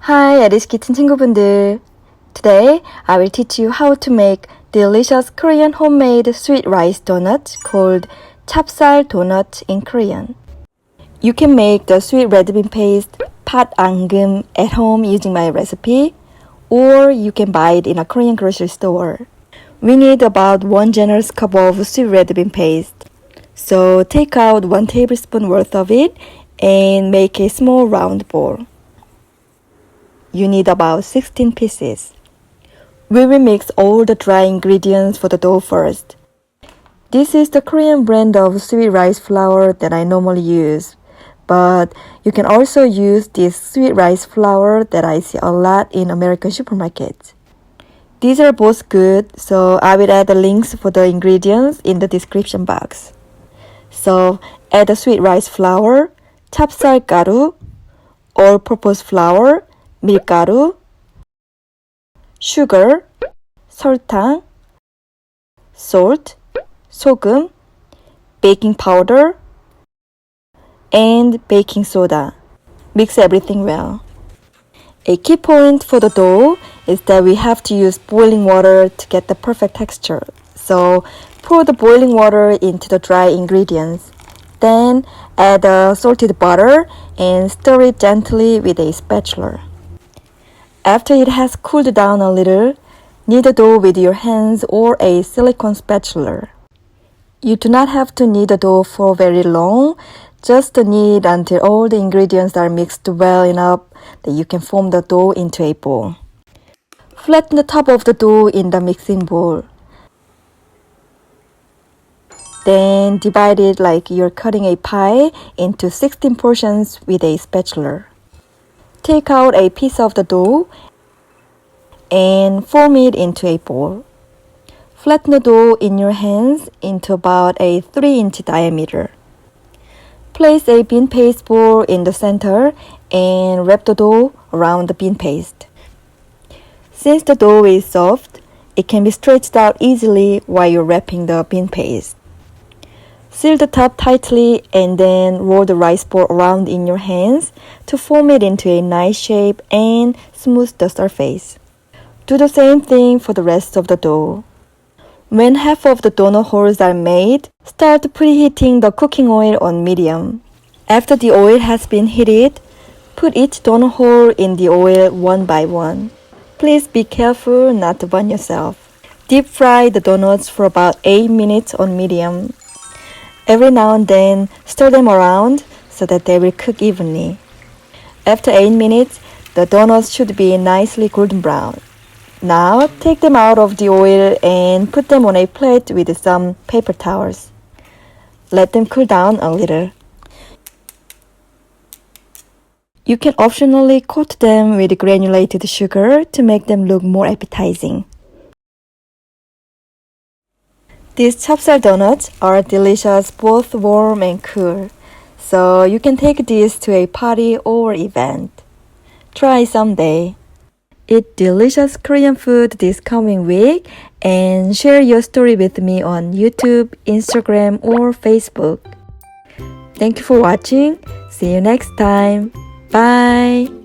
Hi, Eris Kitchen 친구분들. Today, I will teach you how to make delicious Korean homemade sweet rice donut called ChapSsal DoNeot in Korean. You can make the sweet red bean paste pat анг금 at home using my recipe, or you can buy it in a Korean grocery store. We need about 1 generous cup of sweet red bean paste. So take out 1 tablespoon worth of it and make a small round ball. You need about 16 pieces. We will mix all the dry ingredients for the dough first. This is the Korean brand of sweet rice flour that I normally use, but you can also use this sweet rice flour that I see a lot in American supermarkets. These are both good, so I will add the links for the ingredients in the description box. So add the sweet rice flour, 찹쌀 가루, all-purpose flour, 밀가루, sugar, 설탕, salt, 소금, baking powder, and baking soda. Mix everything well. A key point for the dough is that we have to use boiling water to get the perfect texture. So pour the boiling water into the dry ingredients. Then add the salted butter and stir it gently with a spatula. After it has cooled down a little, knead the dough with your hands or a silicone spatula. You do not have to knead the dough for very long, just knead until all the ingredients are mixed well enough that you can form the dough into a ball. Flatten the top of the dough in the mixing bowl. Then divide it like you're cutting a pie into 16 portions with a spatula. Take out a piece of the dough and form it into a ball. Flatten the dough in your hands into about a 3-inch diameter. Place a bean paste ball in the center and wrap the dough around the bean paste. Since the dough is soft, it can be stretched out easily while you're wrapping the bean paste. Seal the top tightly and then roll the rice ball around in your hands to form it into a nice shape and smooth the surface. Do the same thing for the rest of the dough. When half of the donut holes are made, start preheating the cooking oil on medium. After the oil has been heated, put each donut hole in the oil one by one. Please be careful not to burn yourself. Deep fry the donuts for about 8 minutes on medium. Every now and then, stir them around so that they will cook evenly. After 8 minutes, the donuts should be nicely golden brown. Now, take them out of the oil and put them on a plate with some paper towels. Let them cool down a little. You can optionally coat them with granulated sugar to make them look more appetizing. These ChapSsal donuts are delicious both warm and cool, so you can take these to a party or event. Try someday. Eat delicious Korean food this coming week and share your story with me on YouTube, Instagram, or Facebook. Thank you for watching. See you next time. Bye!